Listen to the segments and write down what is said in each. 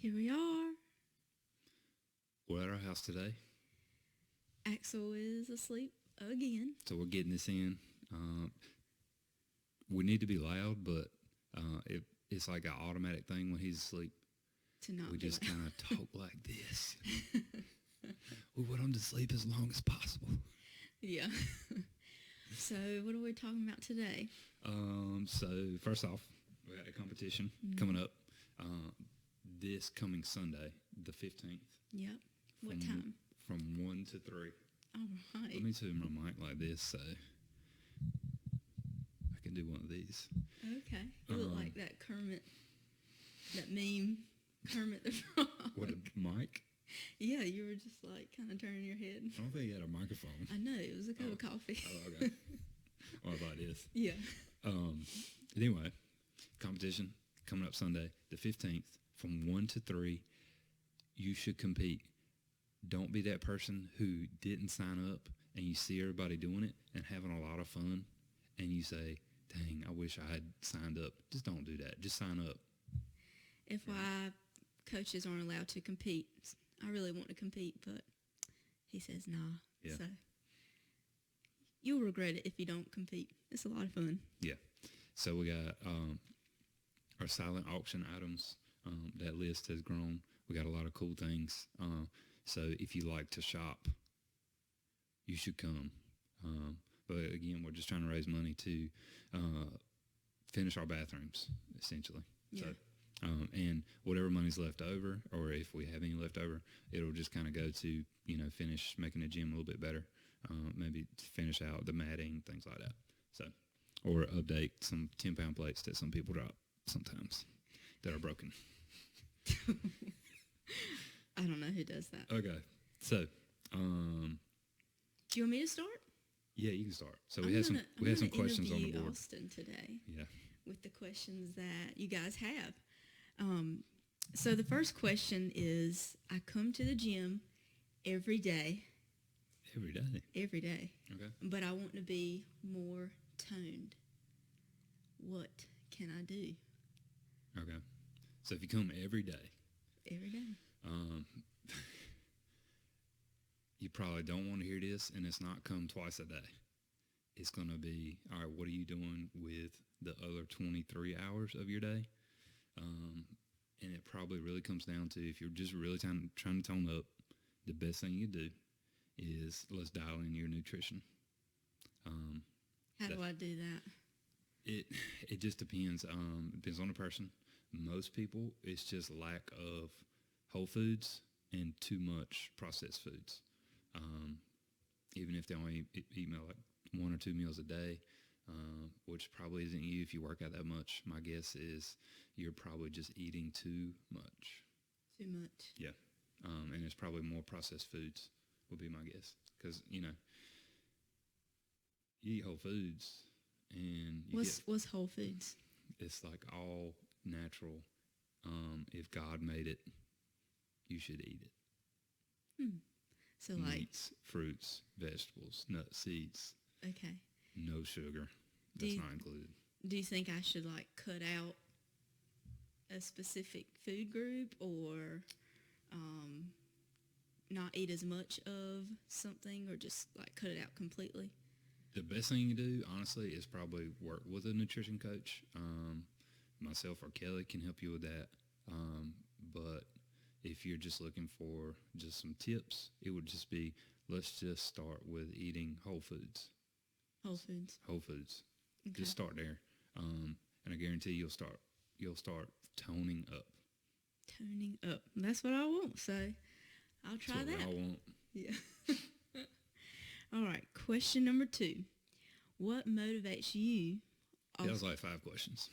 Here we are. We're at our house today, Axel is asleep again. so we're getting this in. We need to be loud, but it's like an automatic thing when he's asleep. To not We be just loud. kind of talk like this. We want him to sleep as long as possible. Yeah. So what are we talking about today? So first off, we got a competition coming up this coming Sunday, the 15th. Yep. What From- time? From 1 to 3. All right. Let me turn my mic like this so I can do one of these. Okay. You look like that Kermit, that meme, Kermit the Frog. What, a mic? Yeah, you were just like kind of turning your head. I don't think he had a microphone. I know, it was a cup of coffee. Oh, okay. Well, I thought it is. Yeah. Anyway, competition coming up Sunday, the 15th, from 1 to 3. You should compete. Don't be that person who didn't sign up and you see everybody doing it and having a lot of fun and you say, dang, I wish I had signed up. Just don't do that. Just sign up. FYI, coaches aren't allowed to compete. I really want to compete, but he says nah. Yeah. So you'll regret it if you don't compete. It's a lot of fun. Yeah. So we got our silent auction items. That list has grown. We got a lot of cool things. So if you like to shop, you should come. But again, we're just trying to raise money to finish our bathrooms, essentially. Yeah. So, and whatever money's left over, or if we have any left over, it'll just kind of go to, finish making the gym a little bit better. Maybe finish out the matting, things like that. So, or update some 10-pound plates that some people drop sometimes that are broken. I don't know who does that. Okay. So, Do you want me to start? yeah, you can start. So I'm we had some gonna questions on the interview board. Austin today Yeah. with the questions that you guys have. So the first question is, I come to the gym every day, Every day. Okay. but I want to be more toned. What can I do Okay. So if you come every day, every day? you probably don't want to hear this, and it's not come twice a day. It's going to be, all right, what are you doing with the other 23 hours of your day? And it probably really comes down to, if you're just really trying to tone up, the best thing you do is let's dial in your nutrition. How do I do that? It just depends. Depends on the person. Most people, it's just lack of whole foods and too much processed foods. Even if they only eat like 1 or 2 meals a day, which probably isn't you if you work out that much. My guess is you're probably just eating too much. Too much. Yeah. And it's probably more processed foods would be my guess. Because, you eat whole foods and What's Whole Foods? it's like all natural. If God made it, you should eat it. So like, Meats, fruits, vegetables, nuts, seeds, okay. no sugar. Do That's you- not included. Do you think I should like cut out a specific food group or not eat as much of something, or just like cut it out completely? The best thing you can do, honestly, is probably work with a nutrition coach. Myself or Kelly can help you with that. But if you're just looking for just some tips, it would just be, let's just start with eating whole foods. Whole Foods. Whole foods. Okay. Just start there. And I guarantee you'll start toning up. Toning up. That's what I want. So I'll try That's what that. we all want. Yeah. All right. Question number 2. What motivates you? That was like 5 questions.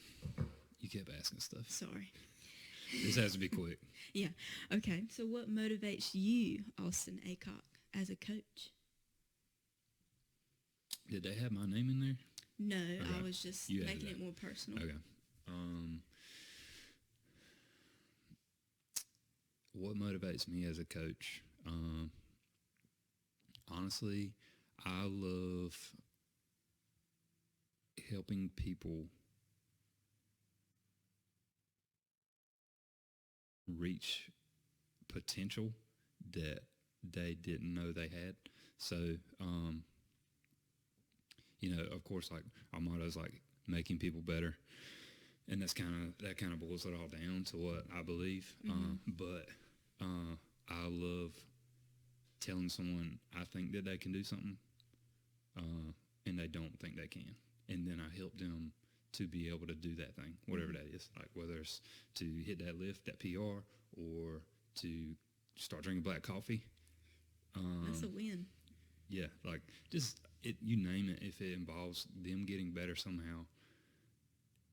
You kept asking stuff. Sorry. This has to be quick. Yeah. Okay. So what motivates you, Austin Aycock, as a coach? Did they have my name in there? No, Okay. I was just You added making that. it more personal. Okay. What motivates me as a coach? Honestly, I love helping people reach potential that they didn't know they had. So, of course, like our motto is like making people better, and that kind of boils it all down to what I believe. But I love telling someone I think that they can do something, and they don't think they can, and then I help them to be able to do that thing, whatever that is. Like whether it's to hit that lift, that PR, or to start drinking black coffee. That's a win. Yeah, like just you name it. If it involves them getting better somehow,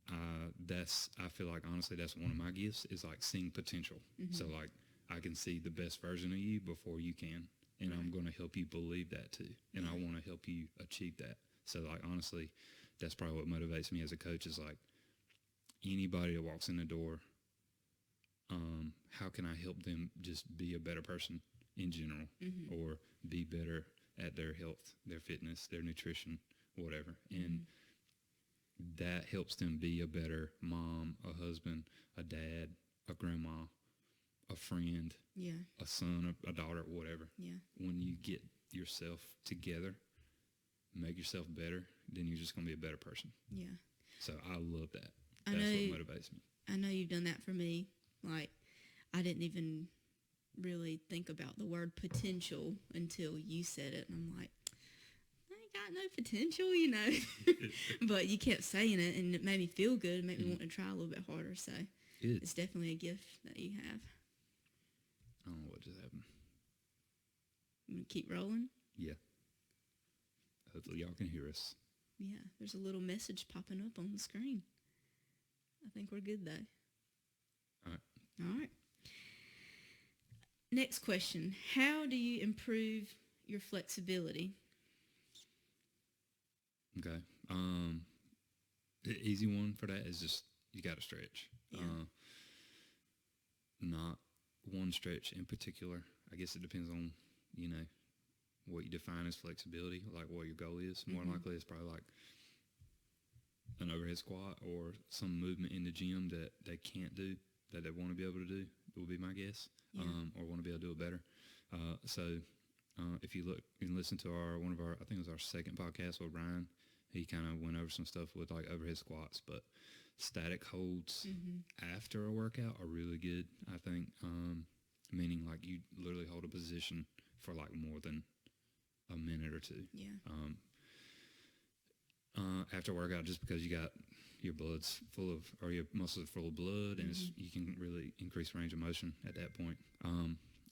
I feel like honestly that's one of my gifts is like seeing potential. So like I can see the best version of you before you can, and I'm going to help you believe that too, and I want to help you achieve that. So like honestly, that's probably what motivates me as a coach is like anybody that walks in the door, how can I help them just be a better person in general, or be better at their health, their fitness, their nutrition, whatever. And that helps them be a better mom, a husband, a dad, a grandma, a friend, a son, a daughter, whatever. Yeah. When you get yourself together, make yourself better, then you're just going to be a better person. Yeah. So I love that. That's what motivates me. I know you've done that for me. Like, I didn't even really think about the word potential until you said it. And I'm like, I ain't got no potential, But you kept saying it, and it made me feel good. It made me want to try a little bit harder. So it's definitely a gift that you have. I don't know what just happened. You want to keep rolling? Yeah. Hopefully y'all can hear us. Yeah, there's a little message popping up on the screen. I think we're good, though. All right. Next question. How do you improve your flexibility? Okay. The easy one for that is just you got to stretch. Yeah. Not one stretch in particular. I guess it depends on, what you define as flexibility, like what your goal is. More likely it's probably like an overhead squat or some movement in the gym that they can't do, that they want to be able to do, would be my guess, or want to be able to do it better. So if you look and listen to one of our, I think it was our second podcast with Ryan, he kind of went over some stuff with like overhead squats, but static holds after a workout are really good, I think, meaning like you literally hold a position for like more than a minute or two. Yeah. After workout, just because you got your blood's full of, or your muscles are full of blood, and you can really increase range of motion at that point.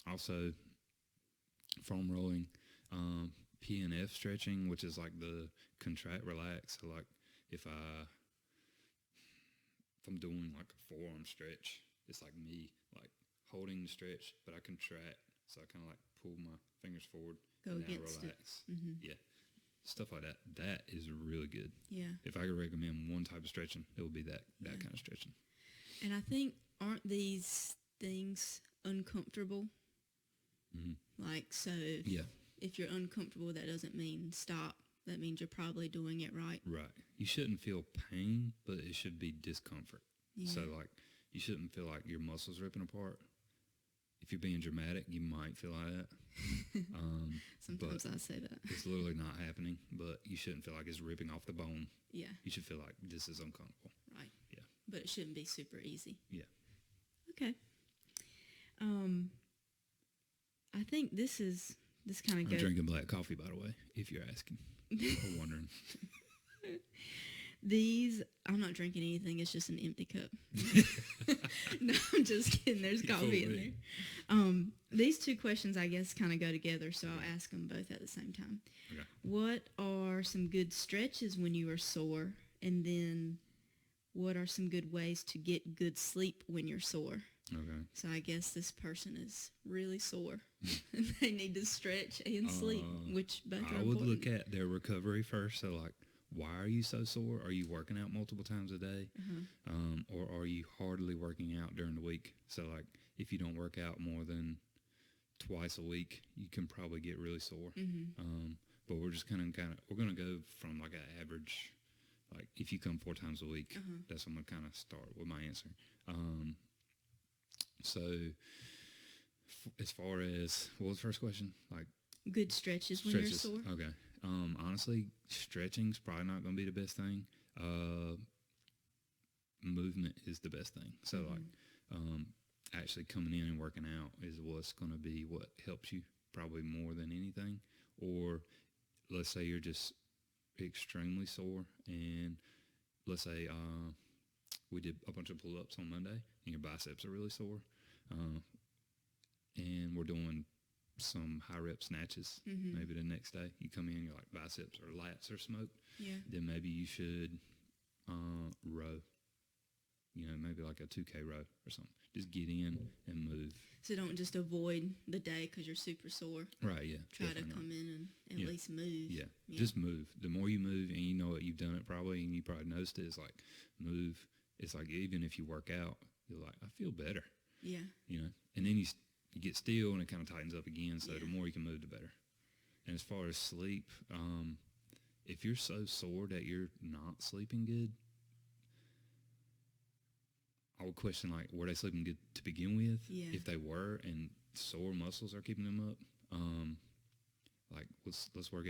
Also, foam rolling, PNF stretching, which is like the contract, relax. So like if I'm doing like a forearm stretch, it's like me like holding the stretch, but I contract. So I kind of like pull my fingers forward and now relax. Yeah. Stuff like that. That is really good. Yeah. If I could recommend one type of stretching, it would be that kind of stretching. And I think, aren't these things uncomfortable? Like, so if you're uncomfortable, that doesn't mean stop. That means you're probably doing it right. Right. You shouldn't feel pain, but it should be discomfort. Yeah. So, like, you shouldn't feel like your muscles ripping apart. If you're being dramatic, you might feel like that. Sometimes I say that. It's literally not happening, but you shouldn't feel like it's ripping off the bone. Yeah. You should feel like this is uncomfortable. Right. Yeah. But it shouldn't be super easy. Yeah. Okay. I think this kind of goes... I'm drinking black coffee, by the way, if you're asking or wondering. I'm not drinking anything. It's just an empty cup. No, I'm just kidding. There's coffee in there. These two questions, I guess, kind of go together, so I'll ask them both at the same time. Okay. What are some good stretches when you are sore? And then what are some good ways to get good sleep when you're sore? Okay. So I guess this person is really sore. And they need to stretch and sleep, which both are important. I would look at their recovery first. So, like, why are you so sore? Are you working out multiple times a day? Or are you hardly working out during the week? So, like, if you don't work out more than twice a week, you can probably get really sore. But we're just we're going to go from, like, an average, like, if you come 4 times a week, that's what I'm going to kind of start with my answer. So as far as, what was the first question? Like Good stretches when stretches. you're sore. Okay. Honestly, stretching's probably not going to be the best thing. Movement is the best thing. So actually coming in and working out is what's going to be what helps you probably more than anything. Or let's say you're just extremely sore, and let's say we did a bunch of pull-ups on Monday and your biceps are really sore, and we're doing some high rep snatches. Maybe the next day you come in, you're like biceps or lats are smoked. Then maybe you should row, maybe like a 2K row or something. Just get in and move. So don't just avoid the day because you're super sore. Right, yeah. Try to come in and at least move. Yeah, just move. The more you move, and you know it, you've done it probably, and you probably noticed it, it's like move. It's like even if you work out, you're like, I feel better. Yeah. And then you get still, and it kind of tightens up again, so the more you can move, the better. And as far as sleep, if you're so sore that you're not sleeping good, I would question, like, were they sleeping good to begin with? Yeah. If they were, and sore muscles are keeping them up, like let's look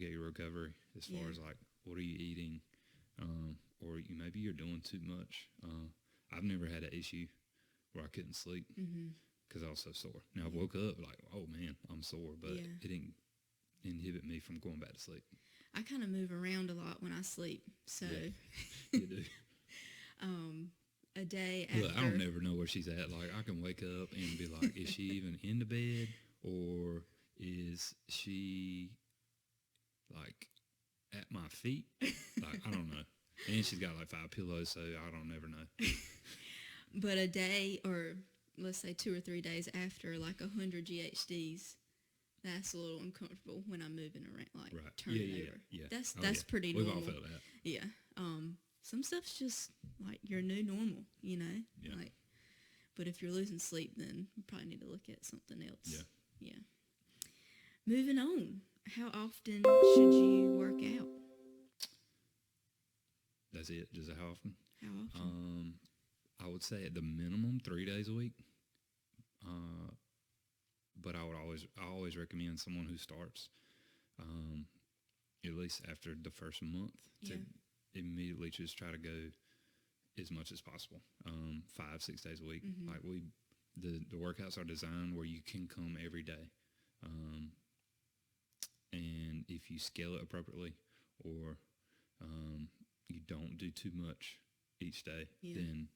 at your recovery as far as like what are you eating, or maybe you're doing too much. I've never had an issue where I couldn't sleep because I was so sore. Now I woke up like, oh man, I'm sore, but it didn't inhibit me from going back to sleep. I kind of move around a lot when I sleep, so You do. A day after. Look, I don't never know where she's at. Like, I can wake up and be like, is she even in the bed, or is she like at my feet? Like, I don't know. And she's got like 5 pillows, so I don't never know. But a day, or let's say 2 or 3 days after, like 100 GHDs, that's a little uncomfortable when I'm moving around, like turning over. Yeah. That's pretty normal. We've all felt that. Yeah. Some stuff's just like your new normal, Yeah. Like, but if you're losing sleep, then you probably need to look at something else. Yeah. Moving on. How often should you work out? That's it. Just how often? How often? I would say at the minimum 3 days a week. But I always recommend someone who starts, at least after the first month, to immediately just try to go as much as possible, 5-6 days a week. Like the workouts are designed where you can come every day, and if you scale it appropriately, or you don't do too much each day, then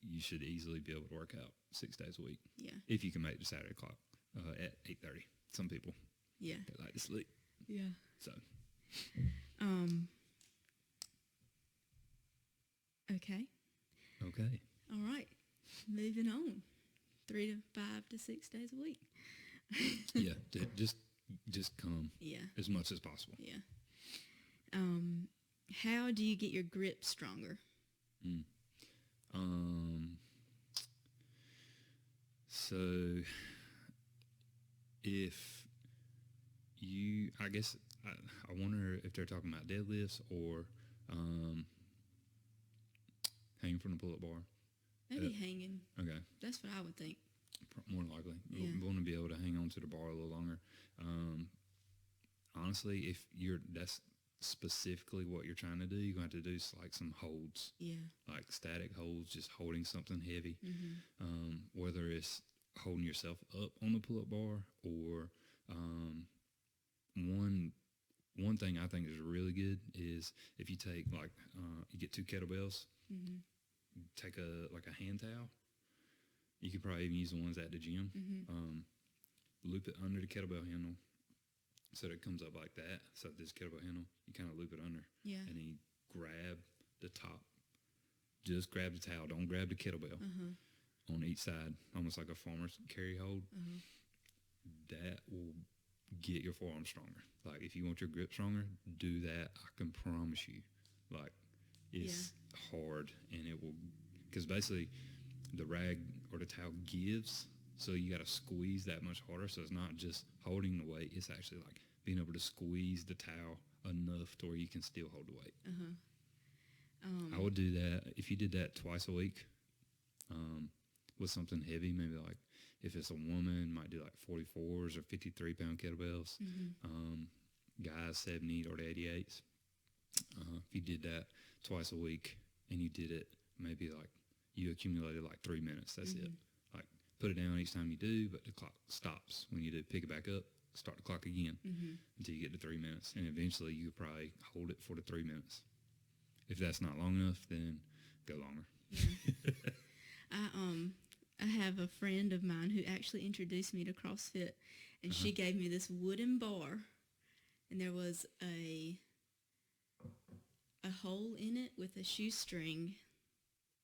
you should easily be able to work out 6 days a week. Yeah. If you can make the Saturday clock at 8:30. Some people. Yeah. They like to sleep. Yeah. So. Okay. All right. Moving on. 3 to 5 to 6 days a week. Yeah. Just come. Yeah. As much as possible. Yeah. How do you get your grip stronger? So if you, I guess, I wonder if they're talking about deadlifts or hanging from the pull-up bar. Maybe hanging. Okay. That's what I would think. More than likely. Yeah. We want to be able to hang on to the bar a little longer. Honestly, if that's specifically what you're trying to do, you're going to have to do like some holds. Yeah. Like static holds, just holding something heavy. Whether it's holding yourself up on the pull-up bar, or one thing I think is really good is if you take like you get 2 kettlebells, take a hand towel. You could probably even use the ones at the gym. Loop it under the kettlebell handle so that it comes up like that. So this kettlebell handle, you kind of loop it under. Yeah. And then you grab the top. Just grab the towel. Don't grab the kettlebell. On each side, almost like a farmer's carry hold. That will get your forearm stronger. Like, if you want your grip stronger, do that. I can promise you. Like, it's hard, and it will, because basically the rag or the towel gives, so you got to squeeze that much harder. So it's not just holding the weight. It's actually like being able to squeeze the towel enough to where you can still hold the weight. I would do that. If you did that twice a week, with something heavy, maybe like if it's a woman, might do like 44s or 53-pound kettlebells. Guys, 70 or 88s. If you did that twice a week and you did it, maybe like you accumulated like 3 minutes. That's it. Like put it down each time you do, but the clock stops when you do. Pick it back up, start the clock again until you get to 3 minutes, and eventually you probably hold it for the 3 minutes. If that's not long enough, then go longer. Yeah. I have a friend of mine who actually introduced me to CrossFit, and she gave me this wooden bar, and there was a hole in it with a shoestring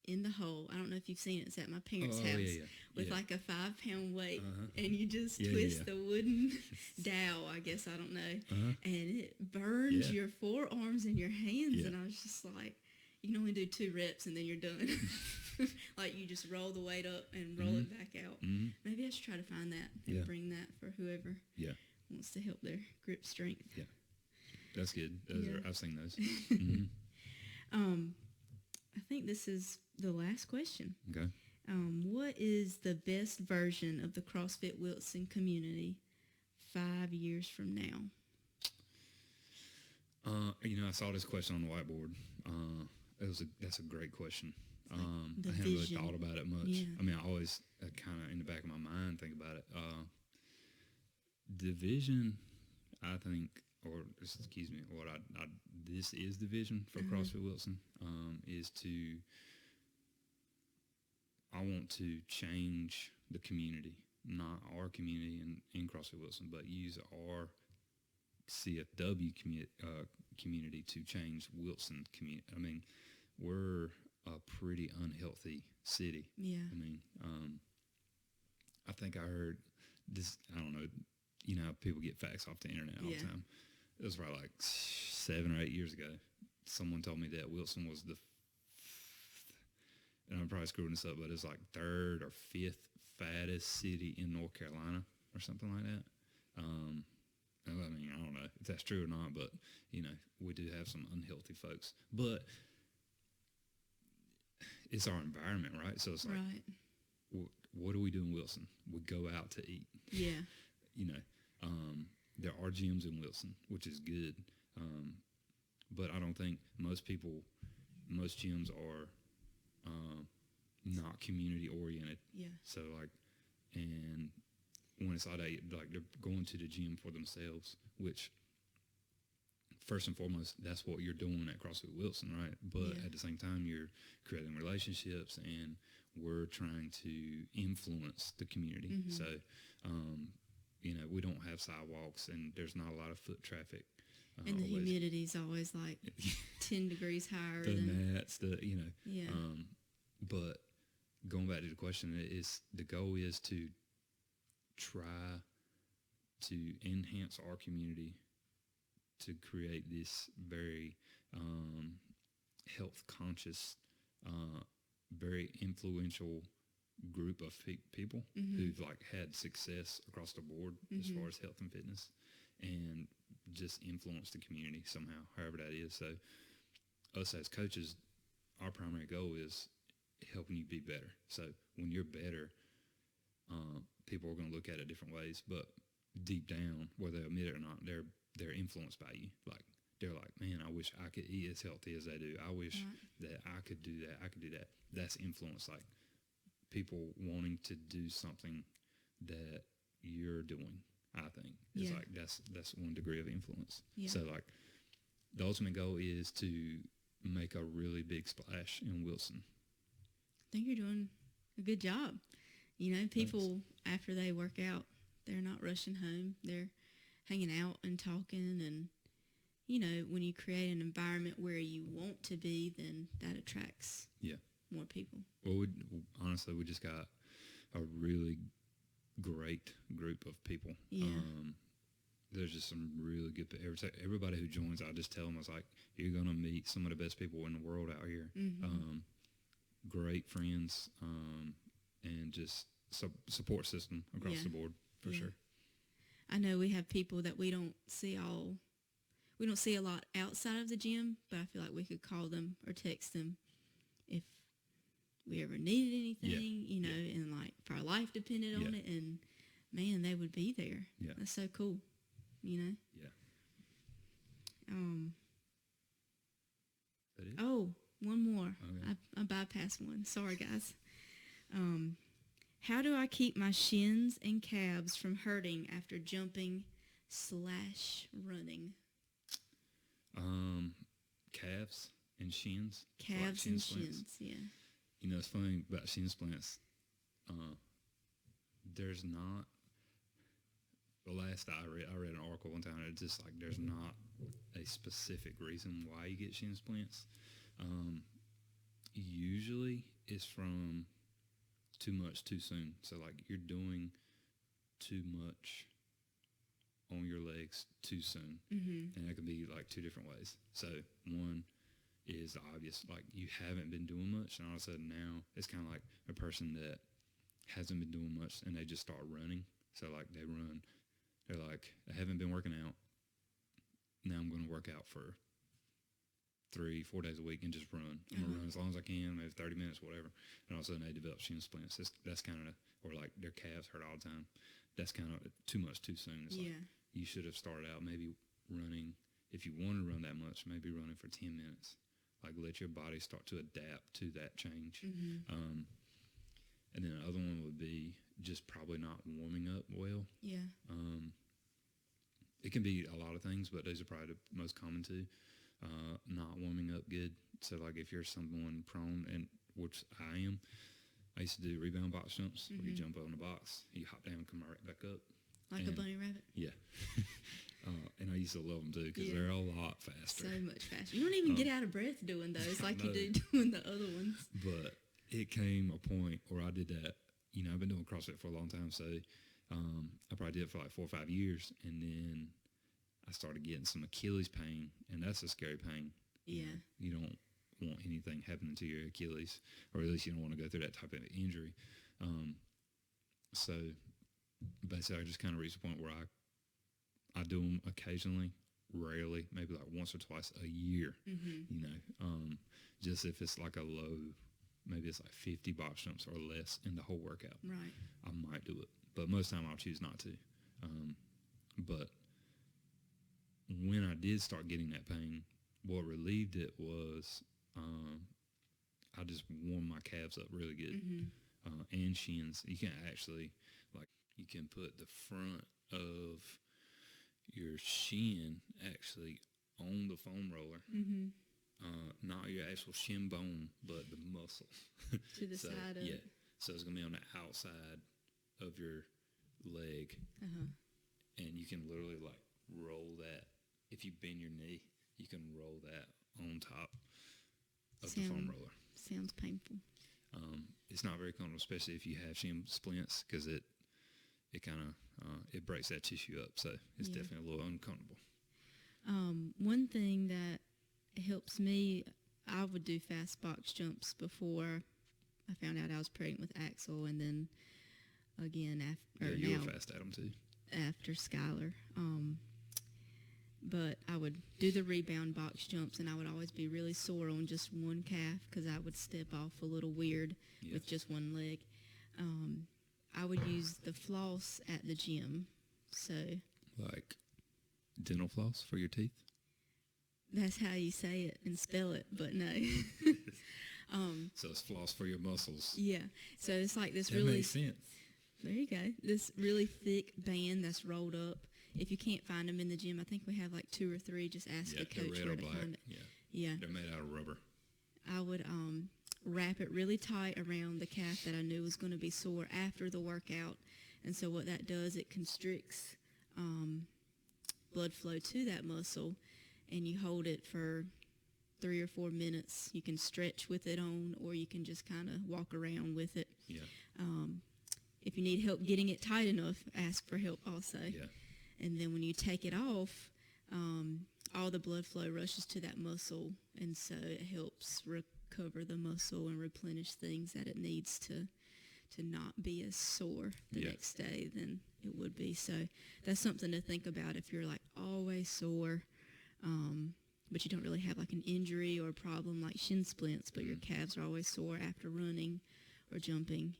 in the hole. I don't know if you've seen it. It's at my parents' house with like a 5-pound weight, and you just twist the wooden dowel, I guess, I don't know, and it burns your forearms and your hands, and I was just like, you can only do 2 reps and then you're done. Like you just roll the weight up and roll it back out. Maybe I should try to find that and bring that for whoever wants to help their grip strength. Yeah, that's good. I've seen those. I think this is the last question. Okay. What is the best version of the CrossFit Wilson community 5 years from now? I saw this question on the whiteboard. That's a great question. I haven't really thought about it much. Yeah. I mean, I always kind of in the back of my mind think about it. The vision, I think, or excuse me, this is the vision for CrossFit Wilson, is I want to change the community, not our community in CrossFit Wilson, but use our CFW community to change Wilson community. I mean, we're a pretty unhealthy city. Yeah. I mean, I think I heard this, I don't know, you know how people get facts off the internet all the time. It was probably like 7 or 8 years ago. Someone told me that Wilson was and I'm probably screwing this up, but it's like 3rd or 5th fattest city in North Carolina or something like that. I mean, I don't know if that's true or not, but, we do have some unhealthy folks. But it's our environment, right? So it's like, what do we do in Wilson? We go out to eat. Yeah. There are gyms in Wilson, which is good. But I don't think most gyms are not community oriented. Yeah. So and when it's like they're going to the gym for themselves, which first and foremost, that's what you're doing at CrossFit Wilson, right? But at the same time, you're creating relationships, and we're trying to influence the community. So, we don't have sidewalks, and there's not a lot of foot traffic. And the humidity's always like 10 degrees higher than that. Yeah. But going back to the question, the goal is to try to enhance our community to create this very health conscious, very influential group of people who've had success across the board as far as health and fitness, and just influence the community somehow, however that is. So us as coaches, our primary goal is helping you be better. So when you're better, people are going to look at it different ways, but deep down, whether they admit it or not, they're influenced by you. They're like, man, I wish I could eat as healthy as they do. I wish that I could do that. I could do that. That's influence. People wanting to do something that you're doing, I think, is that's one degree of influence. Yeah. So the ultimate goal is to make a really big splash in Wilson. I think you're doing a good job. People after they work out, they're not rushing home. They're hanging out and talking, and when you create an environment where you want to be, then that attracts more people. Well, we just got a really great group of people. Yeah. There's just some really good people. Everybody who joins, I just tell them, I was like, you're going to meet some of the best people in the world out here. Great friends, and just support system across the board for sure. I know we have people that we don't see a lot outside of the gym, but I feel like we could call them or text them if we ever needed anything, Yeah. and like if our life depended on it, and man, they would be there. Yeah. That's so cool, Yeah. That it? Oh, one more. Okay. I bypassed one. Sorry, guys. How do I keep my shins and calves from hurting after jumping / running? Calves and shins. Calves shin and splints. shins, yeah. You know, it's funny about shin splints. There's not. The last I read an article one time. It's just like there's not a specific reason why you get shin splints. Usually, it's from too much too soon. So like you're doing too much on your legs too soon, and that can be like two different ways. So one is obvious, like you haven't been doing much, and all of a sudden now it's kind of like a person that hasn't been doing much and they just start running. So like they run, they're like, I haven't been working out, now I'm going to work out for 3-4 days a week and just run. I'm going to run as long as I can, maybe 30 minutes, whatever. And all of a sudden they develop shin splints. That's kind of, or like their calves hurt all the time. That's kind of too much too soon. It's like you should have started out maybe running, if you want to run that much, maybe running for 10 minutes. Like let your body start to adapt to that change. And then the other one would be just probably not warming up well. Yeah. It can be a lot of things, but those are probably the most common two. Not warming up good. So like if you're someone prone, and which I am, I used to do rebound box jumps where you jump on the box, you hop down, come right back up. Like a bunny rabbit? Yeah. And I used to love them too because they're a lot faster. So much faster. You don't even get out of breath doing those like you do doing the other ones. But it came a point where I did that. You know, I've been doing CrossFit for a long time, so I probably did it for like 4 or 5 years, and then I started getting some Achilles pain, and that's a scary pain. Yeah. You don't want anything happening to your Achilles, or at least you don't want to go through that type of injury. So basically I just kind of reached a point where I do them occasionally, rarely, maybe like once or twice a year, you know, just if it's like a low, maybe it's like 50 box jumps or less in the whole workout. Right. I might do it, but most of the time I'll choose not to. But when I did start getting that pain, what relieved it was I just warmed my calves up really good, and shins. You can actually, like, you can put the front of your shin actually on the foam roller, not your actual shin bone, but the muscle. To the side of it. So it's going to be on the outside of your leg, and you can literally, like, roll that. If you bend your knee, you can roll that on top of the foam roller. Sounds painful. It's not very comfortable, especially if you have shin splints, because it kind of it breaks that tissue up. So it's definitely a little uncomfortable. One thing that helps me, I would do fast box jumps before I found out I was pregnant with Axel, and then again after You were fast at them too. After Skylar. But I would do the rebound box jumps, and I would always be really sore on just one calf because I would step off a little weird with just one leg. I would use the floss at the gym. So, like dental floss for your teeth? That's how you say it and spell it, but no. So it's floss for your muscles. Yeah. So it's like this that really... makes sense. There you go. This really thick band that's rolled up. If you can't find them in the gym, I think we have like 2 or 3. Just ask the coach where to find it. Yeah. They're made out of rubber. I would wrap it really tight around the calf that I knew was going to be sore after the workout. And so what that does, it constricts blood flow to that muscle, and you hold it for 3 or 4 minutes. You can stretch with it on, or you can just kind of walk around with it. Yeah. If you need help getting it tight enough, ask for help also. Yeah. And then when you take it off, all the blood flow rushes to that muscle, and so it helps recover the muscle and replenish things that it needs to not be as sore the next day than it would be. So that's something to think about if you're like always sore. but you don't really have like an injury or a problem like shin splints, but your calves are always sore after running or jumping.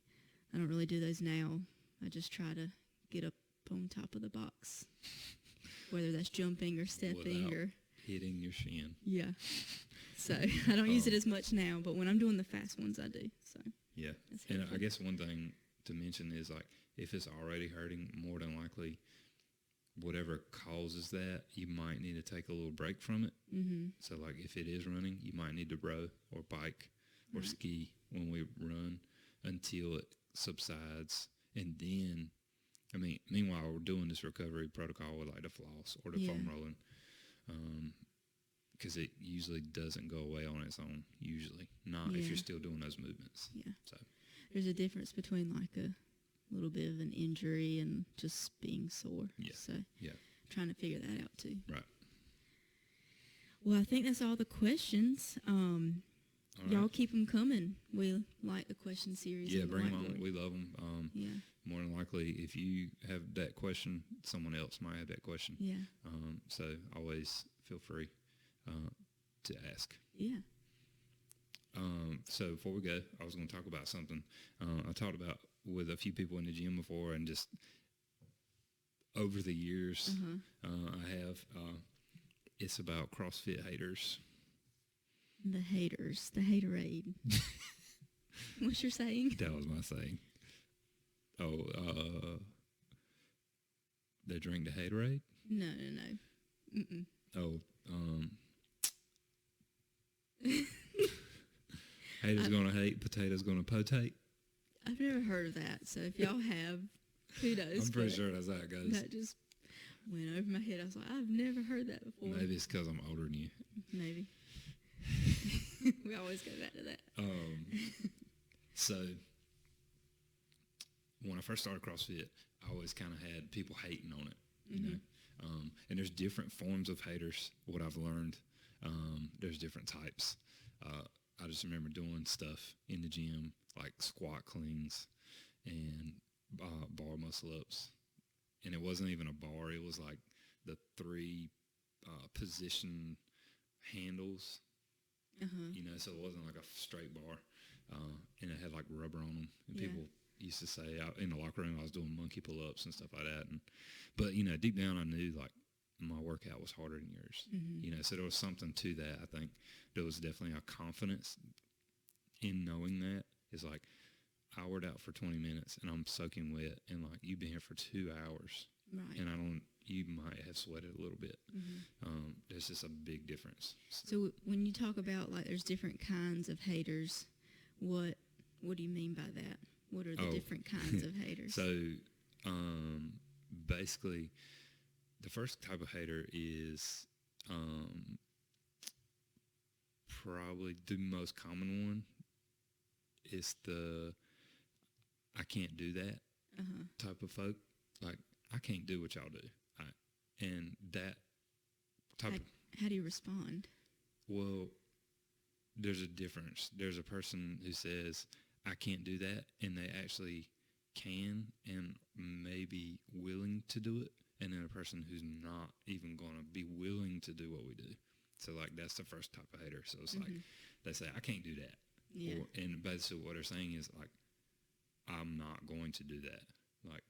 I don't really do those now. I just try to get up on top of the box, whether that's jumping or stepping Without or hitting your shin. Yeah. So I don't use it as much now, but when I'm doing the fast ones, I do. So Yeah. it's And helpful. I guess one thing to mention is like if it's already hurting, more than likely whatever causes that, you might need to take a little break from it. Mm-hmm. So like if it is running, you might need to row or bike or Right. ski when we run until it subsides. And then, I mean, meanwhile, we're doing this recovery protocol with like the floss or the Yeah. foam rolling. Because it usually doesn't go away on its own, usually. Not if Yeah. you're still doing those movements. Yeah. So, There's a difference between like a little bit of an injury and just being sore. Yeah. So yeah, trying to figure that out too. right. Well, I think that's all the questions. All Y'all right. keep them coming. We like the question series. Yeah, on the bring them on. whiteboard. We love them. Yeah. More than likely, if you have that question, someone else might have that question. Yeah. So always feel free to ask. Yeah. So before we go, I was going to talk about something I talked about with a few people in the gym before, and just over the years, I have. It's about CrossFit haters. The haters. The haterade. What's your saying? That was my saying. Oh, they drink the haterade? No. Mm-mm. Oh, haters gonna hate, potatoes gonna potate. I've never heard of that. So if y'all have, kudos. I'm pretty but sure that's how it goes. that just went over my head. I was like, I've never heard that before. Maybe it's because I'm older than you. Maybe. We always go back to that. So when I first started CrossFit, I always kind of had people hating on it, you know. And there's different forms of haters. What I've learned, there's different types. I just remember doing stuff in the gym like squat cleans and bar muscle ups, and it wasn't even a bar. It was like the 3 position handles. You know, so it wasn't like a straight bar, and it had like rubber on them. And Yeah. people used to say out in the locker room I was doing monkey pull-ups and stuff like that. But you know, deep down I knew like my workout was harder than yours. You know, so there was something to that. I think there was definitely a confidence in knowing that. It's like I worked out for 20 minutes and I'm soaking wet, and like you've been here for 2 hours, Right. and you might have sweated a little bit. There's just a big difference. So when you talk about like there's different kinds of haters, what do you mean by that? What are the different kinds of haters? So basically, the first type of hater is probably the most common one. Is the I can't do that type of folk. Like, I can't do what y'all do. And that type of... How do you respond? Well, there's a difference. There's a person who says, I can't do that, and they actually can and may be willing to do it, and then a person who's not even going to be willing to do what we do. So, like, that's the first type of hater. So it's like, they say, I can't do that. Yeah. And basically what they're saying is, like, I'm not going to do that. Like,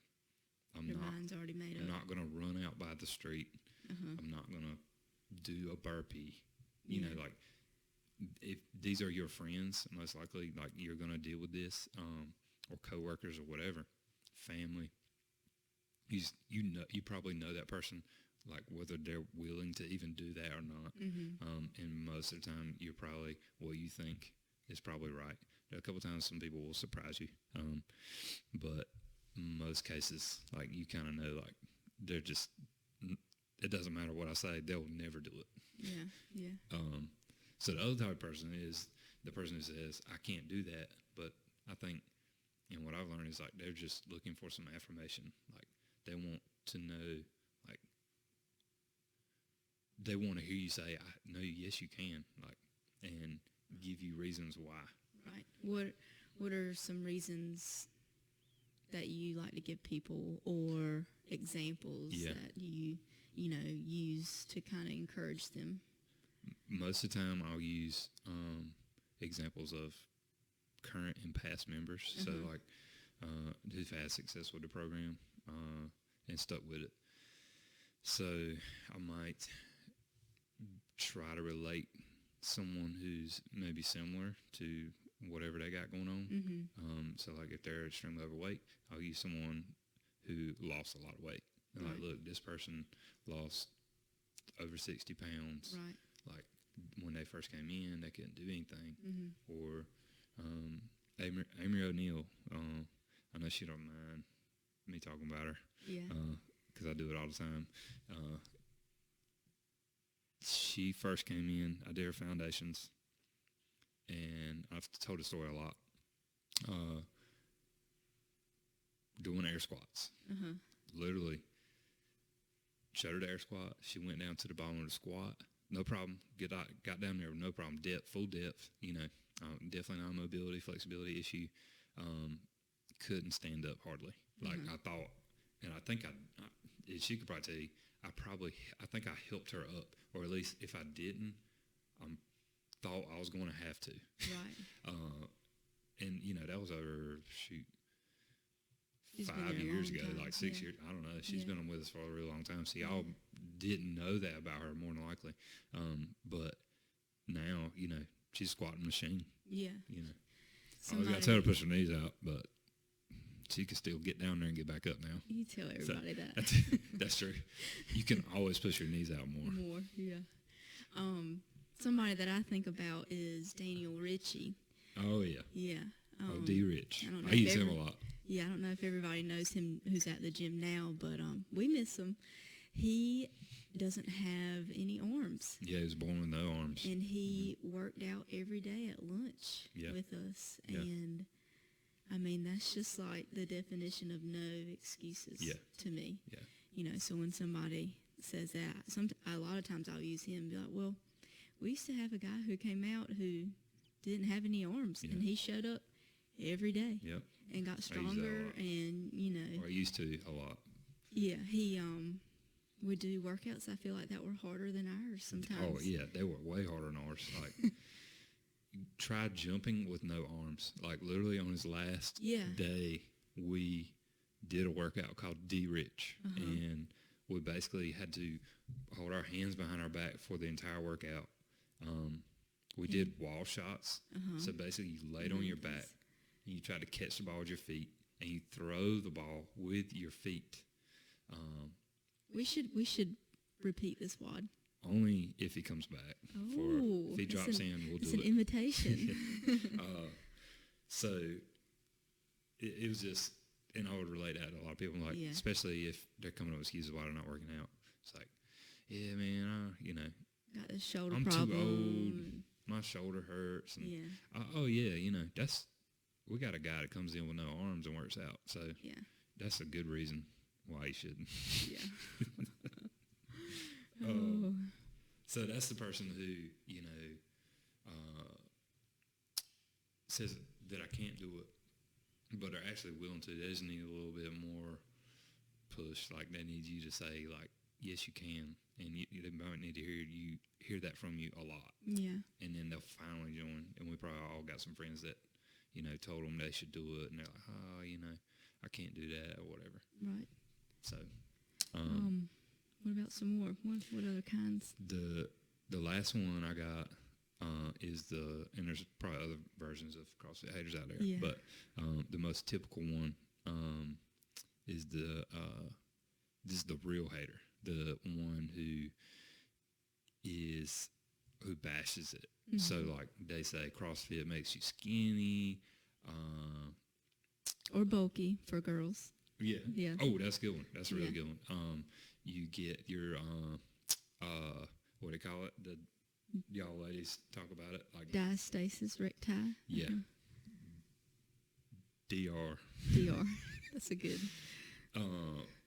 Your mind's already made I'm up. not going to run out by the street. I'm not going to do a burpee. You know, like, if these are your friends, most likely, like, you're going to deal with this, or coworkers or whatever, family. You probably know that person, like, whether they're willing to even do that or not. And most of the time, you're probably, what you think is probably right. A couple times, some people will surprise you. But most cases, like, you kind of know, like, they're just, it doesn't matter what I say, they'll never do it. Yeah. So the other type of person is the person who says, I can't do that. But I think, and what I've learned is, like, they're just looking for some affirmation. Like, they want to know, like, they want to hear you say, no, yes, you can, like, and give you reasons why. Right. What are some reasons that you like to give people, or examples that you use to kind of encourage them? Most of the time I'll use examples of current and past members. So like who've had success with the program and stuck with it. So I might try to relate someone who's maybe similar to whatever they got going on. So like if they're extremely overweight, I'll use someone who lost a lot of weight. And like, look, this person lost over 60 pounds. Right. Like when they first came in, they couldn't do anything. Or Amy O'Neill, I know she don't mind me talking about her. Yeah. Because I do it all the time. She first came in, I did her foundations, and I've told the story a lot. Doing air squats. Literally, showed her the air squat. She went down to the bottom of the squat. No problem. Got down there with no problem. Full depth. Definitely not a mobility, flexibility issue. Couldn't stand up hardly. Like I thought, and I think she could probably tell you, I think I helped her up, or at least if I didn't, thought I was going to have to. Right. And that was over 5 years ago, like 6 years. I don't know. She's been with us for a really long time. So y'all didn't know that about her, more than likely. But now, she's a squatting machine. Yeah. I always got to tell her to push her knees out, but she can still get down there and get back up now. You tell everybody that. That's true. You can always push your knees out more. More, yeah. Somebody that I think about is Daniel Ritchie. Oh, yeah. Yeah. D. Rich. I use him a lot. Yeah, I don't know if everybody knows him who's at the gym now, but we miss him. He doesn't have any arms. Yeah, he was born with no arms. And he worked out every day at lunch with us. Yeah. And, I mean, that's just like the definition of no excuses to me. Yeah. So when somebody says that, a lot of times I'll use him and be like, well, we used to have a guy who came out who didn't have any arms, and he showed up every day and got stronger, and or I used to a lot. Yeah, he would do workouts I feel like that were harder than ours sometimes. Oh yeah, they were way harder than ours. Like try jumping with no arms. Like literally on his last day, we did a workout called D Rich, and we basically had to hold our hands behind our back for the entire workout. We did wall shots. So basically you laid on your back and you try to catch the ball with your feet and you throw the ball with your feet. We should repeat this WOD. Only if he comes back. If he drops in, we'll do it. It's an invitation. So it was just, and I would relate that to a lot of people, like especially if they're coming up with excuses why they're not working out. It's like, yeah, man, got this shoulder I'm problem. too old. My shoulder hurts. And we got a guy that comes in with no arms and works out. So that's a good reason why he shouldn't. So that's the person who, says that I can't do it, but are actually willing to. They just need a little bit more push. Like they need you to say, like, yes, you can. And they might need to hear that from you a lot. Yeah. And then they'll finally join. And we probably all got some friends that, told them they should do it. And they're like, oh, I can't do that or whatever. Right. So. What about some more? What other kinds? The last one I got is and there's probably other versions of CrossFit Haters out there. Yeah. But the most typical one is this is the real hater. The one who bashes it. Mm-hmm. So like they say CrossFit makes you skinny. Or bulky for girls. Yeah. Yeah. Oh, that's a good one. That's a really good one. You get your, what do they call it? Y'all ladies talk about it. Like diastasis recti. Yeah. DR. DR. That's a good.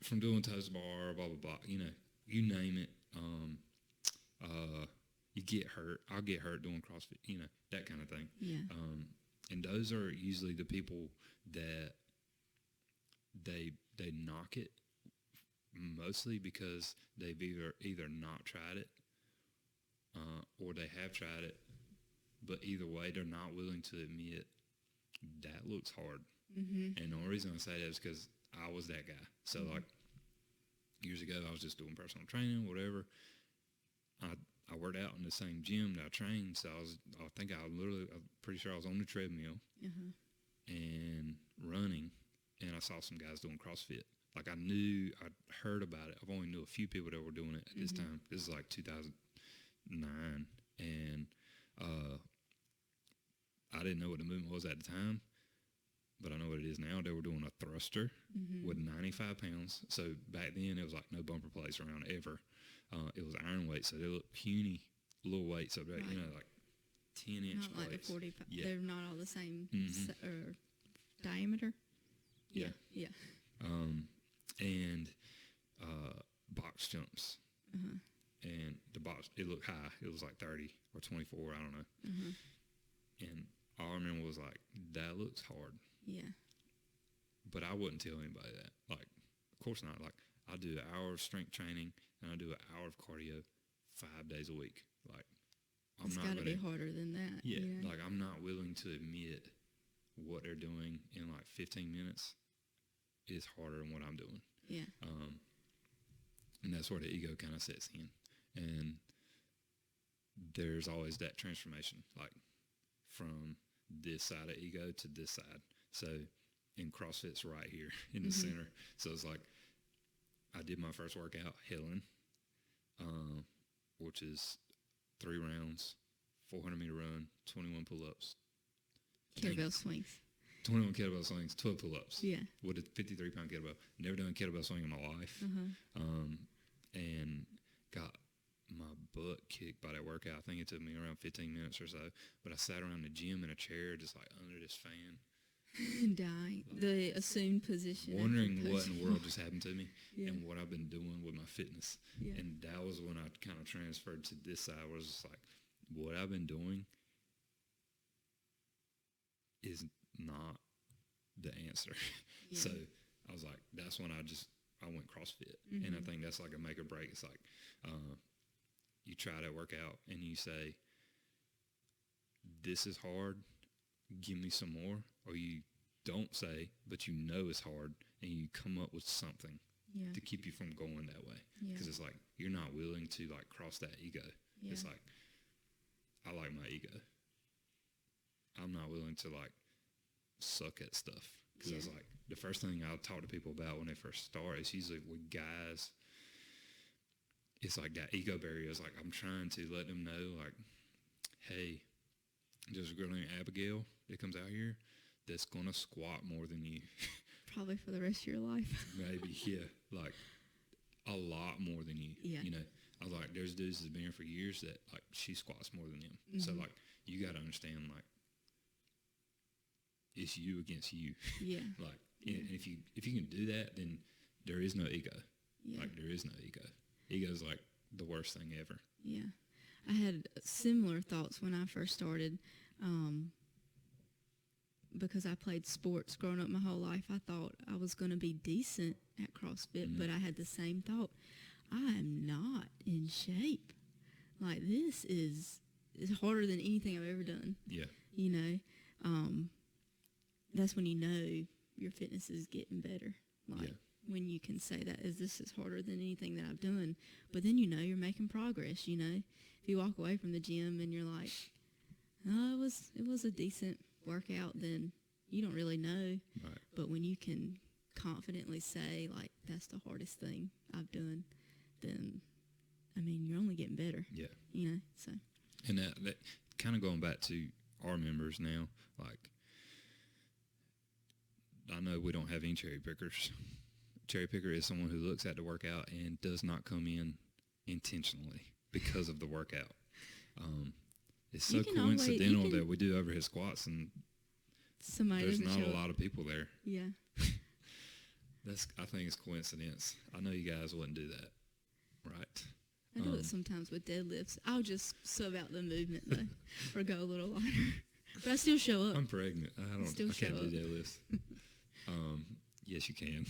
From doing toes bar, blah, blah, blah, you name it. You get hurt. I'll get hurt doing CrossFit, that kind of thing. Yeah. And those are usually the people that they knock it mostly because they've either not tried it, or they have tried it, but either way, they're not willing to admit that looks hard. Mm-hmm. And the only reason I say that is because I was that guy. So, like, years ago, I was just doing personal training, whatever. I worked out in the same gym that I trained, so I'm pretty sure I was on the treadmill and running, and I saw some guys doing CrossFit. Like, I'd heard about it. I've only knew a few people that were doing it at this time. This is like 2009, and I didn't know what the movement was at the time, but I know what it is now. They were doing a thruster with 95 pounds. So back then, it was like no bumper plates around ever. It was iron weight, so they look puny, little weight. So, right. Like 10-inch not plates. Like the 45. Yeah. They're not all the same diameter. Yeah. Yeah. And box jumps. And the box, it looked high. It was like 30 or 24, I don't know. And all I remember was like, that looks hard. Yeah. But I wouldn't tell anybody that. Like, of course not. Like, I do an hour of strength training and I do an hour of cardio 5 days a week. Like, It's got to be harder than that. Yeah. Like, I'm not willing to admit what they're doing in like 15 minutes is harder than what I'm doing. Yeah. And that's where the ego kind of sets in. And there's always that transformation, like from this side of ego to this side. So in CrossFit's right here in the center. So it's like I did my first workout, Helen, which is 3 rounds, 400-meter run, 21 pull-ups. Kettlebell swings. 21 kettlebell swings, 12 pull-ups. Yeah. With a 53-pound kettlebell. Never done a kettlebell swing in my life. And got my butt kicked by that workout. I think it took me around 15 minutes or so. But I sat around the gym in a chair just like under this fan. Dying. The assumed position. Wondering what in the world just happened to me Yeah. and what I've been doing with my fitness. Yeah. And that was when I kind of transferred to this side. Where it was just like, what I've been doing is not the answer. Yeah. So I was like, that's when I went CrossFit. And I think that's like a make or break. It's like you try that workout and you say, this is hard, give me some more. Or you don't say, but you know it's hard, and you come up with something to keep you from going that way. Because it's like, you're not willing to like cross that ego. Yeah. It's like, I like my ego. I'm not willing to like suck at stuff. Because it's like, the first thing I'll talk to people about when they first start is usually with guys, it's like that ego barrier. It's like, I'm trying to let them know, like, hey, there's a girl named Abigail that comes out here that's going to squat more than you. Probably for the rest of your life. Maybe, yeah. Like, a lot more than you. Yeah. You know, I was like, there's dudes that's been here for years that, like, she squats more than them. So, like, you got to understand, like, it's you against you. Yeah. Like, and if you can do that, then there is no ego. Yeah. Like, there is no ego. Ego's, like, the worst thing ever. Yeah. I had similar thoughts when I first started. Because I played sports growing up my whole life, I thought I was going to be decent at CrossFit, but I had the same thought. I am not in shape. Like, this is harder than anything I've ever done. Yeah. You know, that's when you know your fitness is getting better. Like, when you can say that this is harder than anything that I've done. But then you know you're making progress, you know. If you walk away from the gym and you're like, oh, it was a decent workout, then you don't really know. Right. But when you can confidently say, like, that's the hardest thing I've done, then, I mean, you're only getting better. Yeah. You know, so. And that kind of going back to our members now, like, I know we don't have any cherry pickers. Cherry picker is someone who looks at the workout and does not come in intentionally because of the workout. It's so coincidental that we do overhead squats and there's not a lot of people there. Yeah. I think it's coincidence. I know you guys wouldn't do that, right? I do it sometimes with deadlifts. I'll just sub out the movement though, or go a little lighter. But I still show up. I'm pregnant. I can't do deadlifts. Yes, you can.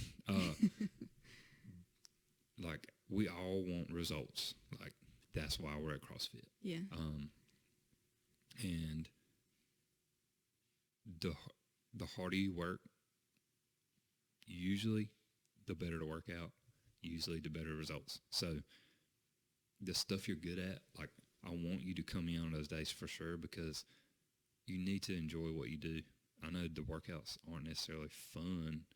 Like, we all want results. Like, that's why we're at CrossFit. Yeah. And the harder you work, usually the better the workout, usually the better results. So the stuff you're good at, like, I want you to come in on those days for sure, because you need to enjoy what you do. I know the workouts aren't necessarily fun,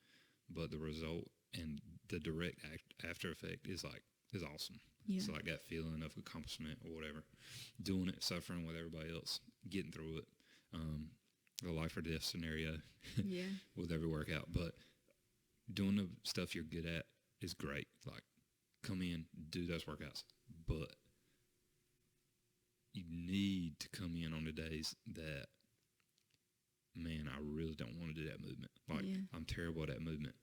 but the result and the direct after effect is awesome. Yeah. It's like that feeling of accomplishment or whatever. Doing it, suffering with everybody else, getting through it. The life or death scenario Yeah. with every workout. But doing the stuff you're good at is great. Like, come in, do those workouts. But you need to come in on the days that, man, I really don't want to do that movement. Like, Yeah. I'm terrible at that movement.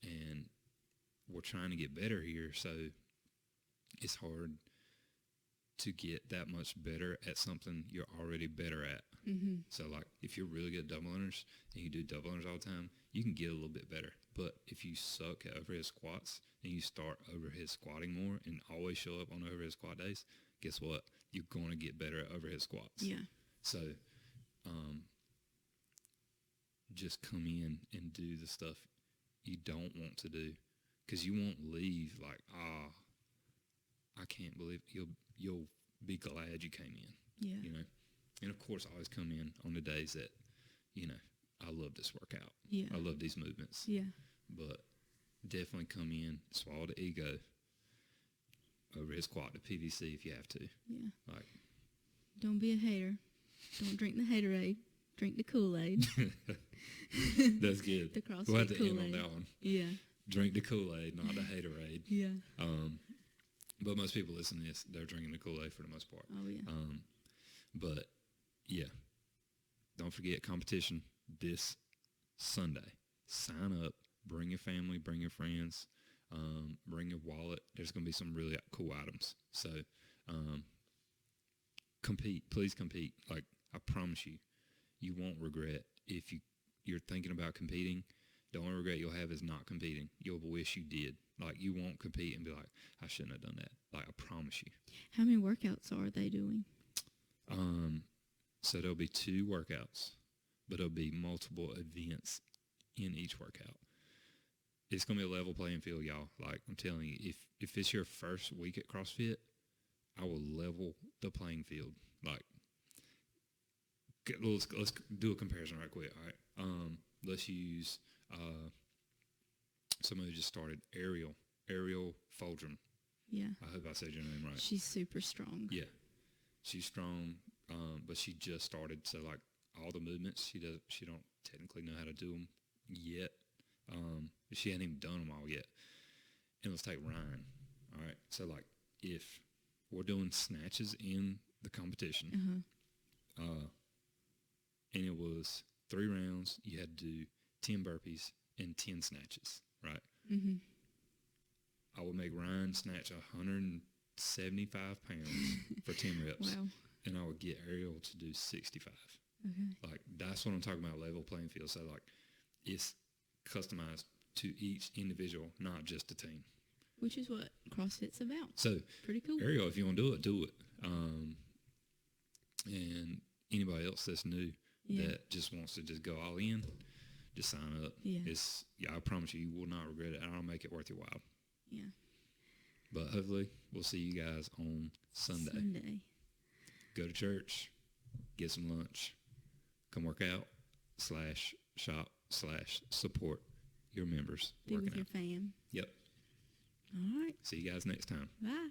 And we're trying to get better here, so it's hard to get that much better at something you're already better at. Mm-hmm. So, like, if you're really good at double unders and you do double unders all the time, you can get a little bit better. But if you suck at overhead squats and you start overhead squatting more and always show up on overhead squat days, guess what? You're going to get better at overhead squats. Yeah. So, just come in and do the stuff you don't want to do, because you won't leave like, I can't believe you'll be glad you came in. Yeah. You know, and of course I always come in on the days that, you know, I love this workout. Yeah. I love these movements. Yeah. But definitely come in, swallow the ego, overhead squat to PVC if you have to. Yeah. Like, don't be a hater. Don't drink the haterade. Drink the Kool-Aid. that's good. The CrossFit we'll have to Kool-Aid. end on that one. Yeah. Drink the Kool-Aid, not the haterade. Yeah. But most people listening to this, they're drinking the Kool-Aid for the most part. Oh, yeah. But, yeah, don't forget competition this Sunday. Sign up. Bring your family. Bring your friends. Bring your wallet. There's going to be some really cool items. So, compete. Please compete. Like, I promise you, you won't regret. If you're thinking about competing, the only regret you'll have is not competing. You'll wish you did. Like, you won't compete and be like, I shouldn't have done that. Like, I promise you. How many workouts are they doing? So there'll be 2 workouts, but there'll be multiple events in each workout. It's going to be a level playing field, y'all. Like, I'm telling you, if it's your first week at CrossFit, I will level the playing field. Like, let's do a comparison right quick. All right. Let's use somebody who just started, Ariel Foldrum. Yeah. I hope I said your name right. She's super strong. Yeah. She's strong, but she just started. So, like, all the movements, she don't technically know how to do them yet. She hadn't even done them all yet. And let's take Ryan. All right. So, like, if we're doing snatches in the competition, and it was 3 rounds, you had to do 10 burpees and 10 snatches, right? Mm-hmm. I would make Ryan snatch 175 pounds for 10 reps. Wow. And I would get Ariel to do 65. Okay. Like, that's what I'm talking about, level playing field. So, like, it's customized to each individual, not just a team. Which is what CrossFit's about. So, pretty cool. Ariel, if you want to do it, do it. And anybody else that's new that just wants to just go all in, just sign up. Yeah. I promise you will not regret it, and I'll make it worth your while. Yeah. But hopefully we'll see you guys on Sunday. Go to church, get some lunch, come work out, /shop /support your members. Be with your fam. Yep. All right. See you guys next time. Bye.